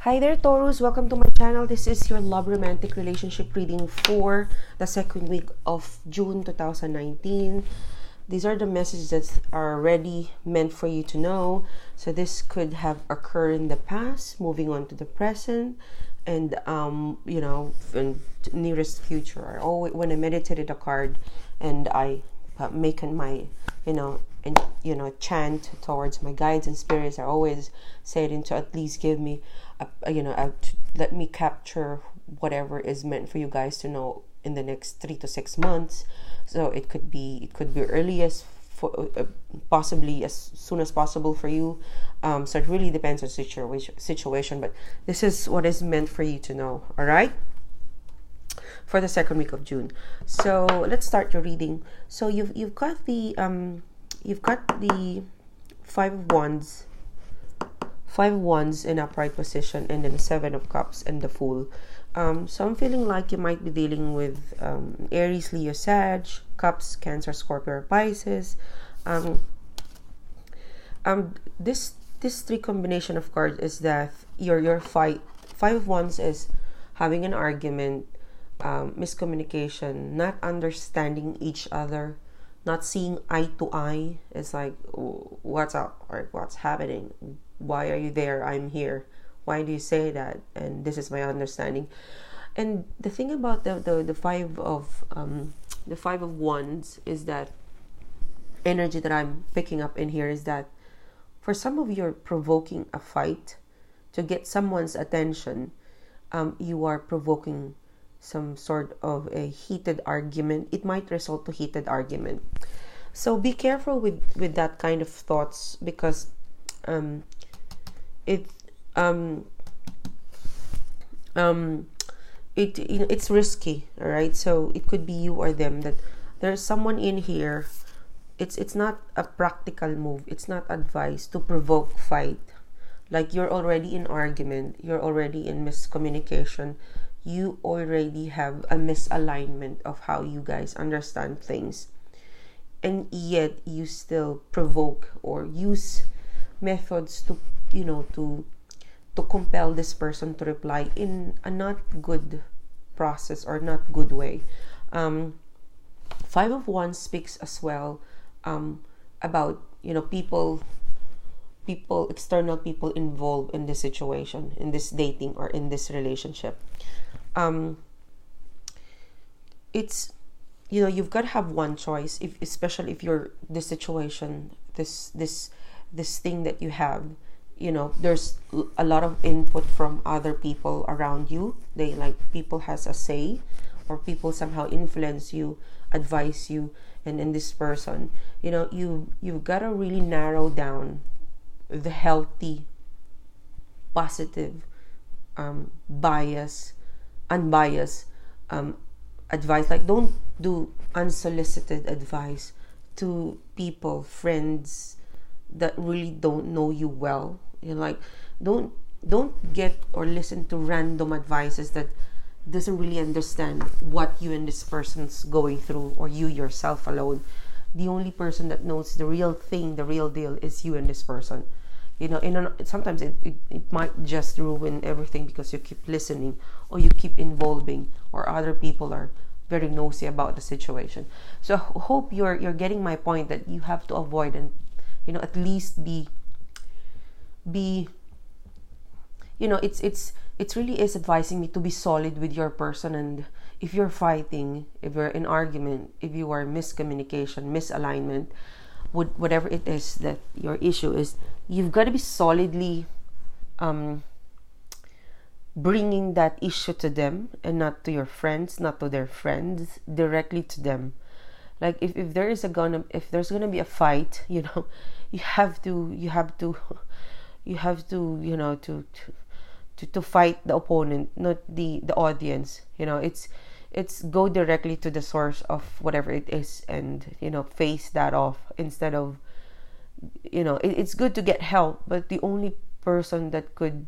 Hi there, Taurus. Welcome to my channel. This is your love romantic relationship reading for the second week of June 2019. These are the messages that are already meant for you to know. So this could have occurred in the past, moving on to the present, and in nearest future. When I meditated a card, and I make my chant towards my guides and spirits, I always say it to at least give me let me capture whatever is meant for you guys to know in the next 3 to 6 months. So it could be earliest for possibly as soon as possible for you. So it really depends on situation, but this is what is meant for you to know. All right, for the second week of June. So let's start your reading. So you've got the Five of Wands in upright position, and then the Seven of Cups and the Fool. So I'm feeling like you might be dealing with Aries, Leo, Sag, Cups, Cancer, Scorpio, or Pisces. This three combination of cards is that your Five of Wands is having an argument, miscommunication, not understanding each other, not seeing eye to eye. It's like, what's up, or what's happening? Why are you there? I'm here. Why do you say that? And this is my understanding. And the thing about the Five of Wands is that energy that I'm picking up in here is that for some of you, are provoking a fight to get someone's attention. You are provoking some sort of a heated argument. It might result to heated argument. So be careful with that kind of thoughts, because it's risky. All right, so it could be you or them, that there's someone in here. It's not a practical move. It's not advice to provoke fight. Like, you're already in argument, you're already in miscommunication, you already have a misalignment of how you guys understand things, and yet you still provoke or use methods to compel this person to reply in a not good process or not good way. Five of Wands speaks as well about external people involved in this situation, in this dating or in this relationship. It's you've got to have one choice, especially if you're this situation, this thing that you have. There's a lot of input from other people around you. People has a say, or people somehow influence you, advise you, and in this person, you've got to really narrow down the healthy, positive, unbiased advice. Like, don't do unsolicited advice to people, friends that really don't know you well. Don't get or listen to random advices that doesn't really understand what you and this person's going through, or you yourself alone. The only person that knows the real thing, the real deal, is you and this person. Sometimes it might just ruin everything because you keep listening, or you keep involving, or other people are very nosy about the situation. So hope you're getting my point, that you have to avoid and at least be it really is advising me to be solid with your person. And if you're fighting, if you're in argument, if you are miscommunication, misalignment, whatever it is that your issue is, you've got to be solidly bringing that issue to them, and not to your friends, not to their friends, directly to them. Like, if there's gonna be a fight, you have to to fight the opponent, not the audience. It's go directly to the source of whatever it is, and face that off, instead of it's good to get help, but the only person that could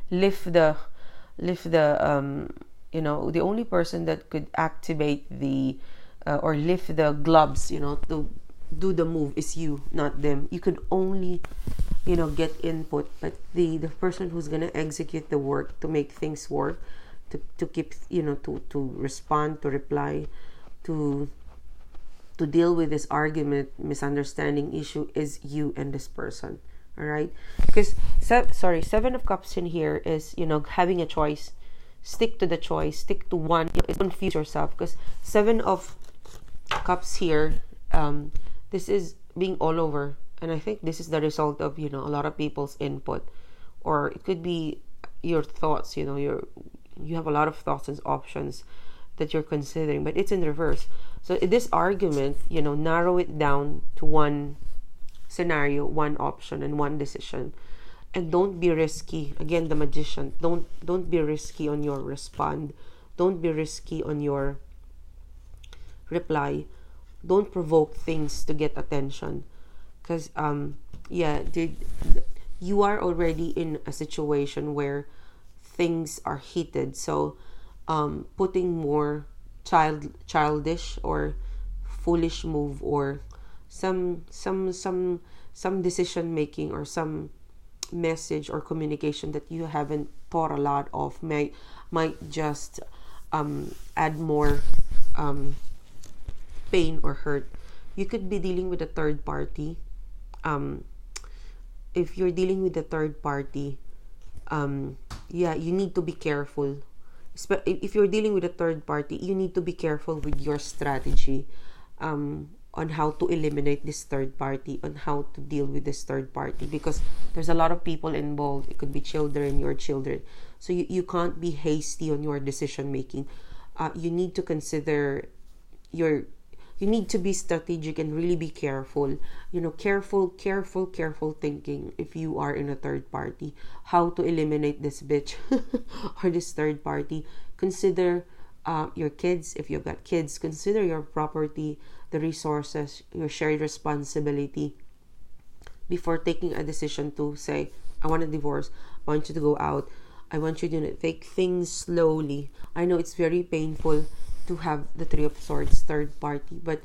lift the the only person that could activate the or lift the gloves to do the move is you, not them. You could only get input, but the person who's gonna execute the work to make things work, to keep, to respond, to reply, to deal with this argument, misunderstanding issue, is you and this person. All right, because Seven of Cups in here is, having a choice. Stick to the choice, stick to one. Confuse yourself, because Seven of Cups here, this is being all over, and I think this is the result of, a lot of people's input, or it could be your thoughts. You have a lot of thoughts and options that you're considering, but it's in reverse. So in this argument, narrow it down to one scenario, one option, and one decision. And don't be risky. Again, the Magician. Don't be risky on your respond. Don't be risky on your reply. Don't provoke things to get attention, because you are already in a situation where things are heated. So putting more childish or foolish move, or some decision making, or some message or communication that you haven't thought a lot of, might just add more pain or hurt. You could be dealing with a third party. If you're dealing with a third party, you need to be careful. If you're dealing with a third party, you need to be careful with your strategy on how to eliminate this third party, on how to deal with this third party, because there's a lot of people involved. It could be your children. So you can't be hasty on your decision making. You need to consider you need to be strategic and really be careful. Careful thinking if you are in a third party. How to eliminate this bitch or this third party. Consider your kids, if you've got kids. Consider your property, the resources, your shared responsibility, before taking a decision to say, I want a divorce, I want you to go out, I want you to take things slowly. I know it's very painful to have the Three of Swords, third party, but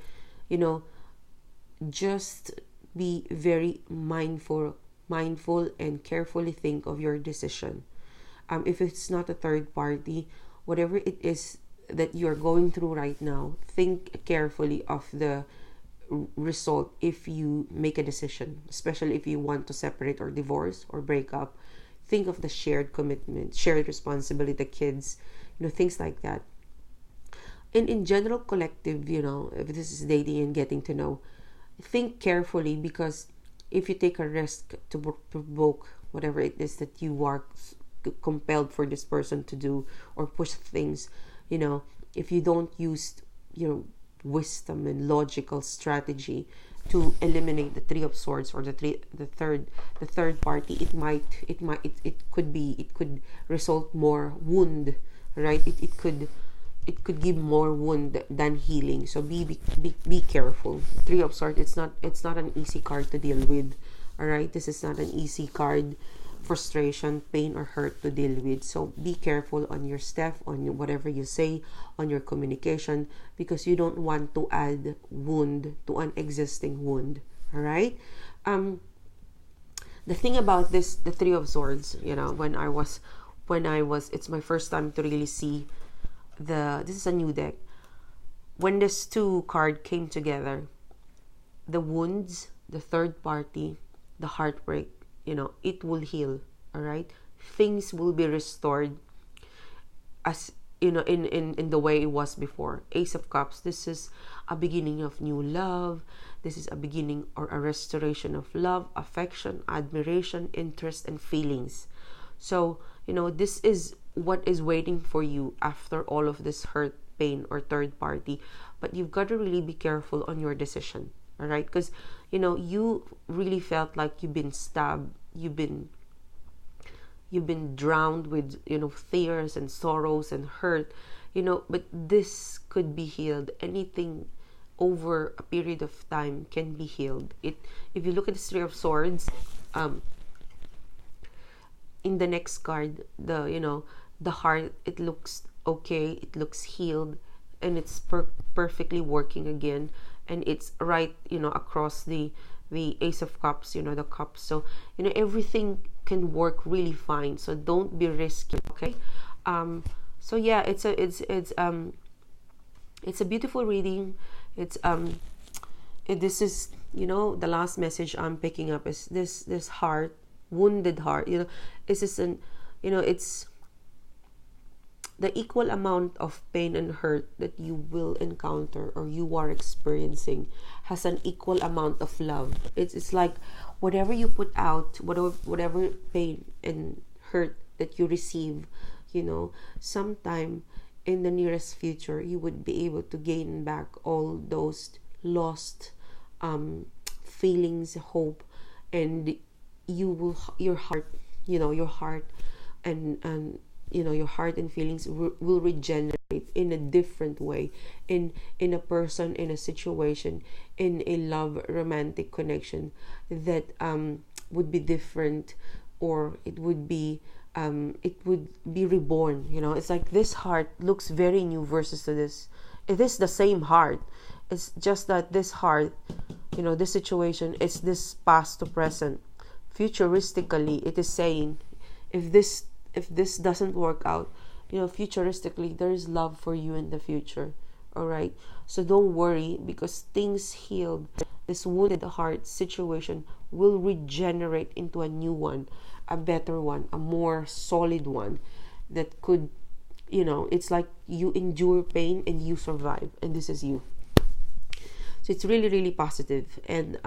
just be very mindful and carefully think of your decision. If it's not a third party, whatever it is that you're going through right now, think carefully of the result if you make a decision, especially if you want to separate or divorce or break up. Think of the shared commitment, shared responsibility, the kids, things like that. And in general, collective, if this is dating and getting to know, think carefully, because if you take a risk to provoke whatever it is that you are compelled for this person to do, or push things, if you don't use wisdom and logical strategy to eliminate the Three of Swords or the third party, it could result more wound, right? It could give more wound than healing. So be careful. Three of Swords, it's not an easy card to deal with. All right, this is not an easy card. Frustration, pain, or hurt to deal with. So be careful on your step, on whatever you say, on your communication, because you don't want to add wound to an existing wound. All right. The thing about the Three of Swords, when I was, it's my first time to really see this is a new deck. When this two card came together, the wounds, the third party, the heartbreak, it will heal. All right, things will be restored as in the way it was before. Ace of Cups, this is a beginning of new love. This is a beginning or a restoration of love, affection, admiration, interest, and feelings. So this is what is waiting for you after all of this hurt, pain, or third party. But you've got to really be careful on your decision. All right, because you really felt like you've been stabbed, you've been drowned with fears and sorrows and hurt, but this could be healed. Anything over a period of time can be healed. If you look at the Three of Swords, in the next card, the heart, it looks okay, it looks healed, and it's perfectly working again. And it's right, across the the Ace of Cups, you know, the cups. So, you know, everything can work really fine. So don't be risky, okay? So yeah, it's a beautiful reading. This is, you know, the last message I'm picking up is this heart, wounded heart. You know, this is you know, it's the equal amount of pain and hurt that you will encounter or you are experiencing has an equal amount of love. It's like whatever you put out, whatever pain and hurt that you receive, you know, sometime in the nearest future you would be able to gain back all those lost feelings, hope, and your heart, you know, your heart and you know, your heart and feelings will regenerate in a different way, in a person, in a situation, in a love romantic connection that would be different, or it would be reborn. You know, it's like this heart looks very new versus to this. It is the same heart. It's just that this heart, you know, this situation, it's this past to present. Futuristically, it is saying, if this doesn't work out, you know, futuristically, there is love for you in the future. All right, so don't worry, because things healed, this wounded heart situation will regenerate into a new one, a better one, a more solid one that could, you know, it's like you endure pain and you survive, and this is you. So it's really, really positive. And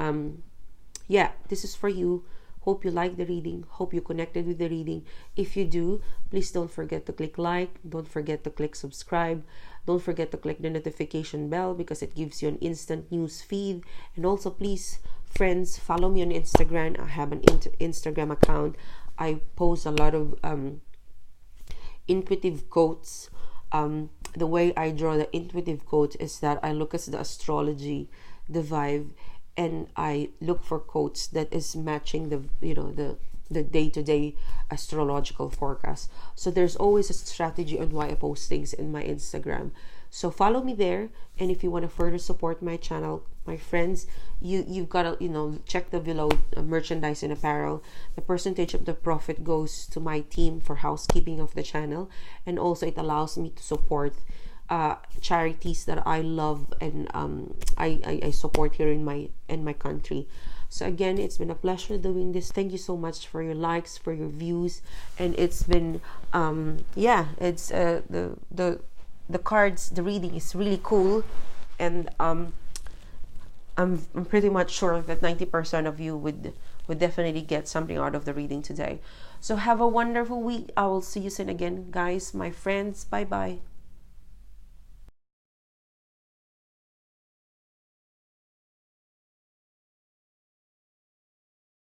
yeah, this is for you. Hope you like the reading. Hope you connected with the reading. If you do, please don't forget to click like. Don't forget to click subscribe. Don't forget to click the notification bell, because it gives you an instant news feed. And also, please, friends, follow me on Instagram. I have an Instagram account. I post a lot of intuitive quotes. The way I draw the intuitive quotes is that I look at the astrology, the vibe, and I look for quotes that is matching the, you know, the day-to-day astrological forecast. So there's always a strategy on why I post things in my Instagram. So follow me there. And if you want to further support my channel, my friends, you've got to, you know, check the below merchandise and apparel. The percentage of the profit goes to my team for housekeeping of the channel, and also it allows me to support charities that I love and I support here in my country. So again, it's been a pleasure doing this. Thank you so much for your likes, for your views, and it's been yeah, it's the cards, the reading is really cool, and I'm pretty much sure that 90% of you would definitely get something out of the reading today. So have a wonderful week. I will see you soon again, guys, my friends. Bye bye.